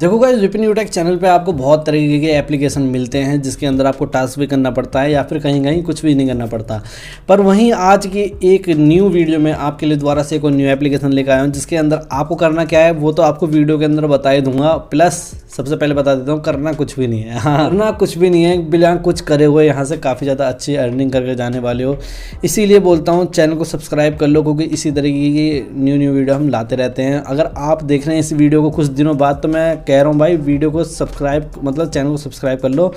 देखो guys, Vipin यूटेक channel पे आपको बहुत तरीके के एप्लीकेशन मिलते हैं जिसके अंदर आपको टास्क भी करना पड़ता है या फिर कहीं कहीं कुछ भी नहीं करना पड़ता। पर वहीं आज की एक न्यू वीडियो में आपके लिए दोबारा से एक न्यू एप्लीकेशन लेकर आया हूँ जिसके अंदर आपको करना क्या है वो तो आपको वीडियो के अंदर बता ही दूंगा। प्लस सबसे पहले बता देता हूँ, करना कुछ भी नहीं है। हाँ, करना कुछ भी नहीं है, बिना कुछ करे हुए यहाँ से काफ़ी ज़्यादा अच्छी अर्निंग करके जाने वाले हो। इसीलिए बोलता हूँ चैनल को सब्सक्राइब कर लो, क्योंकि इसी तरीके की न्यू वीडियो हम लाते रहते हैं। अगर आप देख रहे हैं इस वीडियो को कुछ दिनों बाद तो मैं कह रहा हूँ भाई वीडियो को सब्सक्राइब मतलब चैनल को सब्सक्राइब कर लो।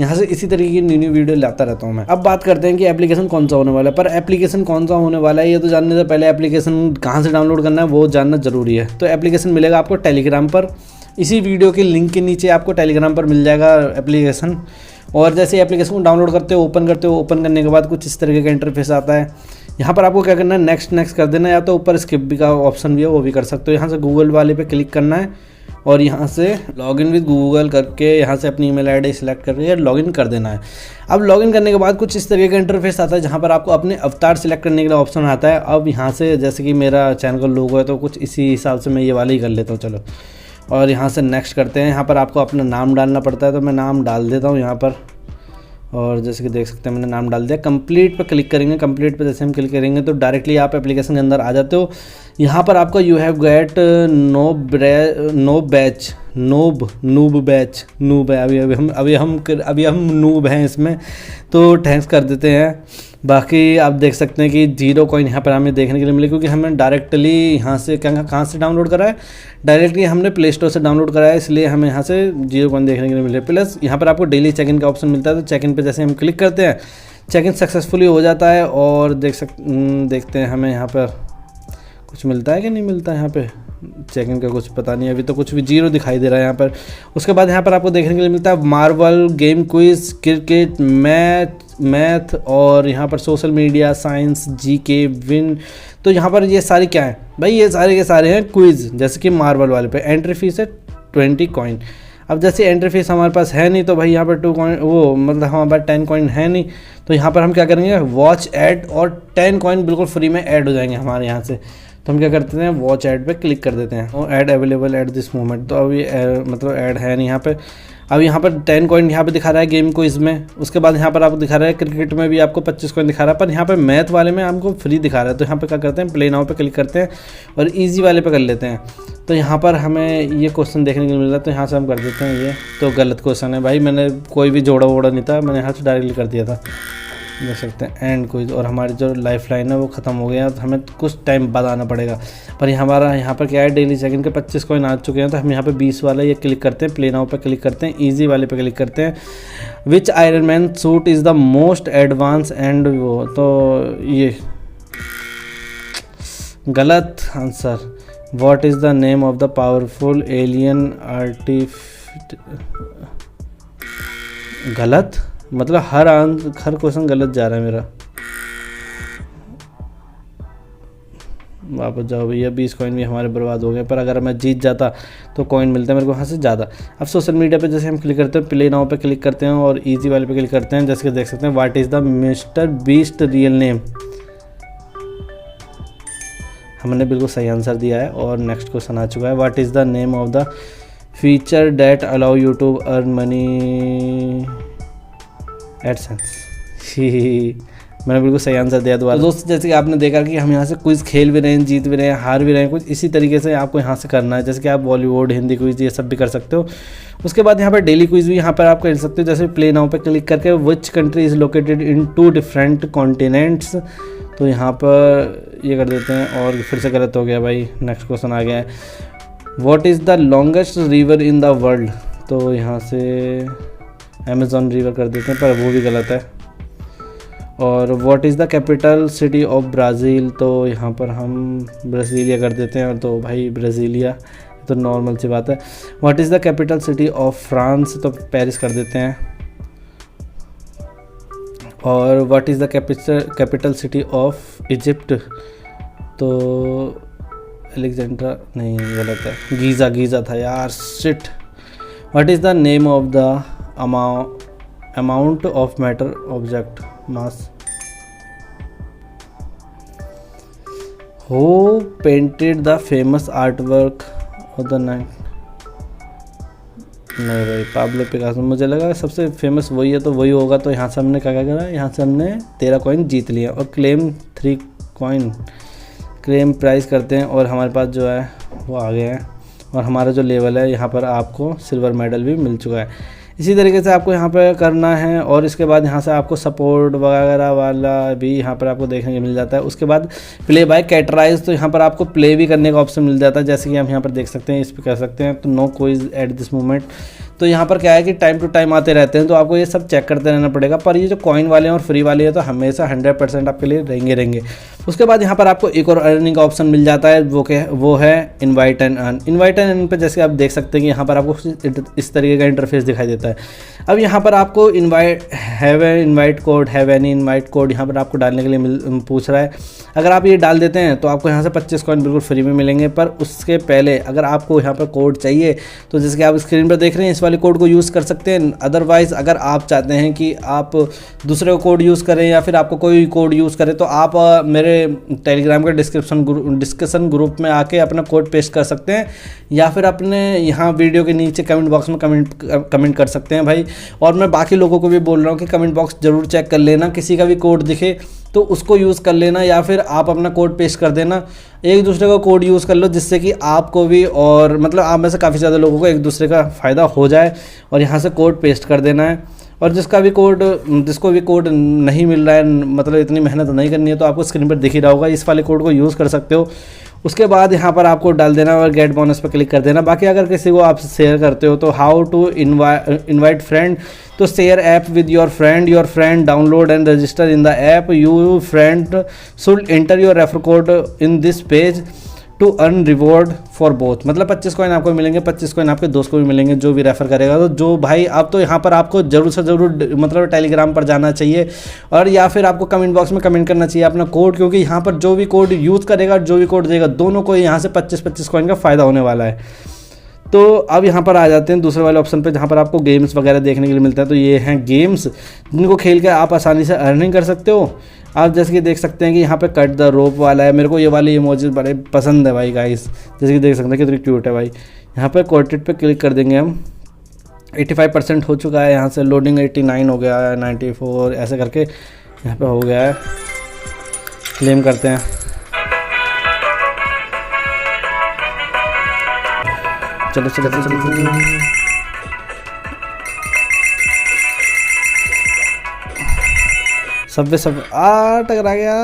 यहाँ से इसी तरीके की न्यू वीडियो लाता रहता हूँ मैं। अब बात करते हैं कि एप्लीकेशन कौन सा होने वाला है। पर एप्लीकेशन कौन सा होने वाला है ये तो जानने से पहले एप्लीकेशन कहाँ से डाउनलोड करना है वो जानना जरूरी है। तो एप्लीकेशन मिलेगा आपको टेलीग्राम पर। इसी वीडियो के लिंक के नीचे आपको टेलीग्राम पर मिल जाएगा एप्लीकेशन। और जैसे एप्लीकेशन को डाउनलोड करते हो, ओपन करते हो, ओपन करने के बाद कुछ इस तरीके का इंटरफेस आता है। यहाँ पर आपको क्या करना है, नेक्स्ट कर देना है, या तो ऊपर स्किप भी का ऑप्शन भी है वो भी कर सकते हो। यहाँ से गूगल वाले पे क्लिक करना है और यहाँ से लॉगिन विद गूगल करके यहाँ से अपनी ईमेल आईडी सिलेक्ट करके लॉगिन कर देना है। अब लॉगिन करने के बाद कुछ इस तरीके का इंटरफेस आता है जहाँ पर आपको अपने अवतार सिलेक्ट करने के लिए ऑप्शन आता है। अब यहाँ से जैसे कि मेरा चैनल का लोगो है तो कुछ इसी हिसाब से मैं ये वाला ही कर लेता हूँ, चलो। और यहाँ से नेक्स्ट करते हैं। यहाँ पर आपको अपना नाम डालना पड़ता है तो मैं नाम डाल देता हूँ यहाँ पर। और जैसे कि देख सकते हैं मैंने नाम डाल दिया। कंप्लीट पर क्लिक करेंगे। कंप्लीट पर जैसे हम क्लिक करेंगे तो डायरेक्टली आप एप्लीकेशन के अंदर आ जाते हो। यहाँ पर आपको you have get noob batch अभी हम नूब हैं इसमें, तो थैंक्स कर देते हैं। बाकी आप देख सकते हैं कि 0 कॉइन यहाँ पर हमें देखने के लिए मिले, क्योंकि हमने डायरेक्टली यहाँ से कहाँ से डाउनलोड करा है, डायरेक्टली हमने प्ले स्टोर से डाउनलोड करा है, इसलिए हमें यहाँ से 0 कॉइन देखने के लिए मिले। प्लस यहाँ पर आपको डेली चेक इन का ऑप्शन मिलता है, तो चेक इन पर जैसे हम क्लिक करते हैं चेक इन सक्सेसफुली हो जाता है। और देखते हैं हमें यहाँ पर कुछ मिलता है कि नहीं मिलता है। यहाँ पे चेक इन का कुछ पता नहीं, अभी तो कुछ भी 0 दिखाई दे रहा है यहाँ पर। उसके बाद यहाँ पर आपको देखने के लिए मिलता है Marvel, game quiz, cricket, math और यहाँ पर social media, science, GK, win. तो यहाँ पर ये सारे क्या है भाई, ये सारे के सारे हैं क्विज। जैसे कि मार्वल वाले पे एंट्री फीस है 20 कॉइन। अब जैसे एंट्री फीस हमारे पास है नहीं तो भाई यहाँ पर 2 कॉइन वो मतलब हमारे पास 10 कॉइन है नहीं, तो यहाँ पर हम क्या करेंगे, वॉच ऐड, और 10 कॉइन बिल्कुल फ्री में ऐड हो जाएंगे हमारे यहाँ से। तो हम क्या करते हैं, वॉच ऐड पे क्लिक कर देते हैं और add available at this moment. तो अभी मतलब ऐड है नहीं यहाँ पे। अब यहाँ पर 10 कॉइन यहाँ पे दिखा रहा है गेम को इसमें। उसके बाद यहाँ पर आपको दिखा रहा है क्रिकेट में भी आपको 25 कॉइन दिखा रहा है, पर यहाँ पर मैथ वाले में हमको फ्री दिखा रहा है। तो यहाँ पे क्या करते हैं, प्ले नाउ पे क्लिक करते हैं और ईजी वाले पे कर लेते हैं। तो यहाँ पर हमें ये क्वेश्चन देखने को मिल रहा है, तो यहाँ से हम कर देते हैं ये। तो गलत क्वेश्चन है भाई, मैंने कोई भी जोड़ा वोड़ा नहीं था, मैंने यहाँ से डायरेक्टली कर दिया था। देख सकते हैं एंड कोई, और हमारी जो लाइफ लाइन है वो ख़त्म हो गया, तो हमें कुछ टाइम बाद आना पड़ेगा। पर हमारा यहाँ पर क्या है, डेली चेक इन के 25 कॉइन आ चुके हैं, तो हम यहाँ पे 20 वाला ये क्लिक करते हैं, प्ले नाउ पे क्लिक करते हैं, इजी वाले पे क्लिक करते हैं। Which Iron Man suit is the most advance and वो, तो ये गलत answer. What is the name of the powerful alien गलत, मतलब हर क्वेश्चन गलत जा रहा है मेरा। वापस जाओ भैया, 20 कॉइन भी हमारे बर्बाद हो गए। पर अगर मैं जीत जाता तो कॉइन मिलता है मेरे को वहाँ से ज़्यादा। अब सोशल मीडिया पे जैसे हम क्लिक करते हैं, प्ले नाउ पे क्लिक करते हैं और इजी वाले पे क्लिक करते हैं। जैसे कि देख सकते हैं, what is the mister beast real name. हमने बिल्कुल सही आंसर दिया है और नेक्स्ट क्वेश्चन आ चुका है, what is the name of the feature that allow you to earn money AdSense. मैंने बिल्कुल सही आंसर दिया दोबारा। तो दोस्तों जैसे कि आपने देखा कि हम यहाँ से क्विज खेल भी रहे हैं, जीत भी रहे हैं, हार भी रहे हैं, कुछ इसी तरीके से आपको यहाँ से करना है। जैसे कि आप बॉलीवुड, हिंदी क्विज ये सब भी कर सकते हो। उसके बाद यहाँ पर डेली क्विज भी यहाँ पर आप कर सकते हो। जैसे प्ले नाउ पे क्लिक करके which country is located in 2 different continents, तो यहाँ पर ये कर देते हैं। और फिर से गलत हो गया भाई, नेक्स्ट क्वेश्चन आ गया है, what is the longest river in the world, तो यहाँ से अमेज़न रिवर कर देते हैं, पर वो भी गलत है। और what is the capital city of Brazil, तो यहाँ पर हम ब्राज़ीलिया कर देते हैं। और तो भाई ब्राज़ीलिया तो नॉर्मल सी बात है। What is the capital city of France, तो पेरिस कर देते हैं। और what is the capital city of Egypt, तो अलेक्जेंड्रा नहीं, गलत है, गीज़ा था यार, shit. What is the name of the amount of matter object mass, who painted the famous art work of the night, नहीं भाई, पाब्लो पिकासो मुझे लगा सबसे फेमस वही है तो वही होगा। तो यहाँ से हमने क्या करा, यहाँ से हमने 13 कॉइन जीत लिया और क्लेम 3 कॉइन क्लेम प्राइस करते हैं और हमारे पास जो है वो आ गया है। और हमारा जो लेवल है यहाँ पर आपको सिल्वर मेडल भी मिल चुका है। इसी तरीके से आपको यहाँ पर करना है और इसके बाद यहाँ से आपको सपोर्ट वगैरह वाला भी यहाँ पर आपको देखने को मिल जाता है। उसके बाद प्ले बाय कैटराइज, तो यहाँ पर आपको प्ले भी करने का ऑप्शन मिल जाता है, जैसे कि हम यहाँ पर देख सकते हैं, इस पर कर सकते हैं। तो no quiz at this moment, तो यहाँ पर क्या है कि टाइम टू टाइम आते रहते हैं, तो आपको ये सब चेक करते रहना पड़ेगा। पर ये जो कॉइन वाले हैं और फ्री वाले हैं तो हमेशा 100% आपके लिए रहेंगे। उसके बाद यहाँ पर आपको एक और अर्निंग का ऑप्शन मिल जाता है, वो है invite and earn. Invite and earn पर जैसे आप देख सकते हैं कि यहाँ पर आपको इस तरीके का इंटरफेस दिखाई देता है। अब यहाँ पर आपको इनवाइट कोड यहाँ पर आपको डालने के लिए पूछ रहा है। अगर आप ये डाल देते हैं तो आपको यहाँ से 25 कॉइन बिल्कुल फ्री में मिलेंगे। पर उसके पहले अगर आपको यहाँ पर कोड चाहिए तो जैसे कि आप स्क्रीन पर देख रहे हैं, इस वाले कोड को यूज़ कर सकते हैं। अदरवाइज़ अगर आप चाहते हैं कि आप दूसरे को कोड यूज़ करें या फिर आपको कोई कोड यूज़ करें तो आप मेरे टेलीग्राम के डिस्कशन ग्रुप में आके अपना कोड पेस्ट कर सकते हैं, या फिर अपने यहाँ वीडियो के नीचे कमेंट बॉक्स में कमेंट कर सकते हैं भाई। और मैं बाकी लोगों को भी बोल रहा हूँ कि कमेंट बॉक्स ज़रूर चेक कर लेना, किसी का भी कोड दिखे तो उसको यूज़ कर लेना, या फिर आप अपना कोड पेस्ट कर देना। एक दूसरे का कोड यूज़ कर लो जिससे कि आपको भी और मतलब आप में से काफ़ी ज़्यादा लोगों को एक दूसरे का फ़ायदा हो जाए। और यहाँ से कोड पेस्ट कर देना है। और जिसको भी कोड नहीं मिल रहा है, मतलब इतनी मेहनत नहीं करनी है, तो आपको स्क्रीन पर दिख ही रहा होगा, इस वाले कोड को यूज़ कर सकते हो। उसके बाद यहाँ पर आपको डाल देना और गेट बोनस पर क्लिक कर देना। बाकी अगर किसी को आप शेयर करते हो तो हाउ टू इनवाइट फ्रेंड, तो share app with your friend download and register in the app, you friend should enter your refer code in this page to earn reward for both. मतलब 25 coin आपको मिलेंगे, 25 coin आपके दोस्त को भी मिलेंगे जो भी रेफ़र करेगा। तो जो भाई आप तो यहाँ पर आपको ज़रूर से ज़रूर मतलब टेलीग्राम पर जाना चाहिए और या फिर आपको कमेंट बॉक्स में कमेंट करना चाहिए अपना कोड, क्योंकि यहाँ पर जो भी कोड यूज़ करेगा, जो भी कोड देगा, दोनों को यहाँ से 25-25 कॉइन का फ़ायदा होने वाला है। तो अब यहाँ पर आ जाते हैं दूसरे वाले ऑप्शन पे, जहाँ पर आपको गेम्स वगैरह देखने के लिए मिलता है। तो ये हैं गेम्स जिनको खेल कर आप आसानी से अर्निंग कर सकते हो। आप जैसे कि देख सकते हैं कि यहाँ पे कट द रोप वाला है, मेरे को ये वाले इमोजीज बड़े पसंद है भाई गाइस, जैसे कि देख सकते हैं कितनी क्यूट है भाई। यहाँ पे क्वार्टेट पे क्लिक कर देंगे हम। 85% हो चुका है, यहाँ से लोडिंग 89 हो गया है, 94 ऐसे करके यहाँ पे हो गया है। क्लेम करते हैं, चलो चलो चलो चलो सब टकरा गया।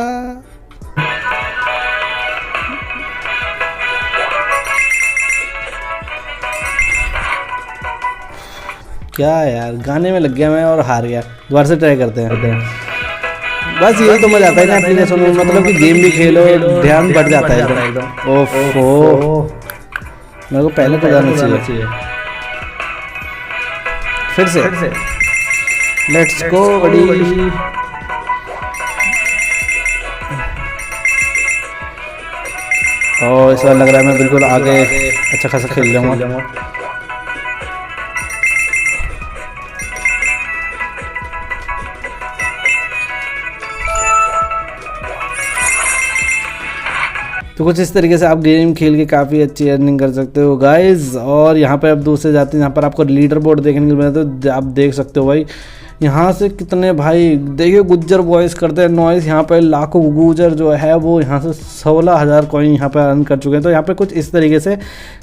क्या यार, गाने में लग गया मैं और हार गया। दोबारा से ट्राई करते हैं। बस यही तो मजा आता है ना एप्लीकेशन में, मतलब कि गेम भी खेलो, ध्यान बढ़ जाता है एकदम। ओफो, मेरे को पहले तो जाना चाहिए। फिर से लेट्स गो बड़ी। और इस बार लग रहा है मैं बिल्कुल आगे अच्छा खासा खेल जाऊंगा। तो कुछ इस तरीके से आप गेम खेल के काफ़ी अच्छी अर्निंग कर सकते हो गाइज। और यहाँ पे अब दूसरे जाते हैं, यहाँ पर आपको लीडर बोर्ड देखने को मिलता है। तो आप देख सकते हो भाई यहाँ से कितने भाई देखिए गुज्जर वॉइस करते हैं नॉइस, यहाँ पे लाखों गुज्जर जो है वो यहाँ से 16,000 कॉइन यहाँ पे अर्न कर चुके हैं। तो यहाँ पे कुछ इस तरीके से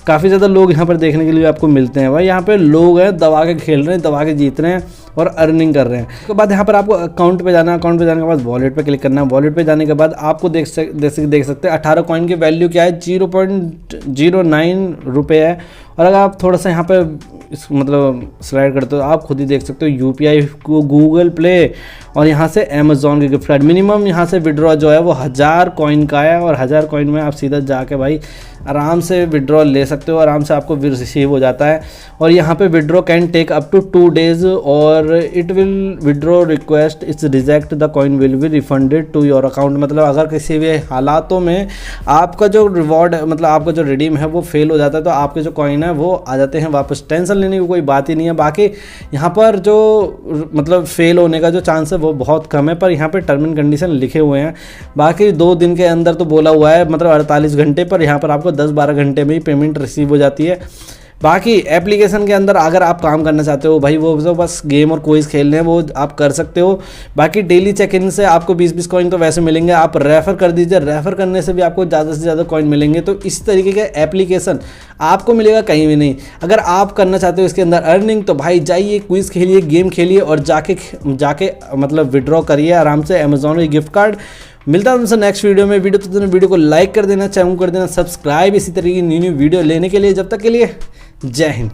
काफ़ी ज़्यादा लोग यहाँ पर देखने के लिए आपको मिलते हैं भाई। यहाँ पे लोग हैं दबा के खेल रहे हैं, दबा के जीत रहे हैं और अर्निंग कर रहे हैं। उसके बाद यहाँ पर आपको अकाउंट पे जाना है। अकाउंट पे जाने के बाद वॉलेट पे क्लिक करना है। वॉलेट पे जाने के बाद आपको देख सकते हैं 18 कॉइन की वैल्यू क्या है, 0.09 रुपये है। और अगर आप थोड़ा सा यहाँ पे मतलब स्लाइड करते हो आप खुद ही देख सकते हो UPI को, गूगल प्ले और यहाँ से अमेज़ॉन के गिफ्ट कार्ड। मिनिमम यहाँ से विड्रॉ जो है वो 1000 कॉइन का है और 1000 कॉइन में आप सीधा जाके भाई आराम से विड्रॉ ले सकते हो, आराम से आपको रिसीव हो जाता है। और यहाँ पे withdraw can take up to 2 days और it will withdraw request it's reject the coin will be refunded to your account. मतलब अगर किसी भी हालातों में आपका जो रिवॉर्ड मतलब आपका जो रिडीम है वो फेल हो जाता है तो आपके जो कॉइन है वो आ जाते हैं वापस। टेंशन लेने की कोई बात ही नहीं है। बाकी यहाँ पर जो मतलब फेल होने का जो चांस है वो बहुत कम है, पर यहाँ पे टर्म एंड कंडीशन लिखे हुए हैं। बाकी 2 दिन के अंदर तो बोला हुआ है, मतलब 48 घंटे, पर यहाँ पर आपको 10-12 घंटे में ही पेमेंट रिसीव हो जाती है। बाकी एप्लीकेशन के अंदर अगर आप काम करना चाहते हो भाई, वो जो बस गेम और क्विज खेलने हैं वो आप कर सकते हो। बाकी डेली चेक इन से आपको 20-20 कॉइन तो वैसे मिलेंगे, आप रेफर कर दीजिए, रेफर करने से भी आपको ज़्यादा से ज़्यादा कॉइन मिलेंगे। तो इस तरीके के एप्लीकेशन आपको मिलेगा कहीं भी नहीं। अगर आप करना चाहते हो इसके अंदर अर्निंग, तो भाई जाइए क्विज खेलिए, गेम खेलिए और जाके मतलब विड्रॉ करिए आराम से अमेजोन के गिफ्ट कार्ड। मिलता है तुमसे नेक्स्ट वीडियो में। वीडियो को लाइक कर देना, चैनल कर देना सब्सक्राइब इसी तरीके की न्यू वीडियो लेने के लिए। जब तक के लिए जय हिंद।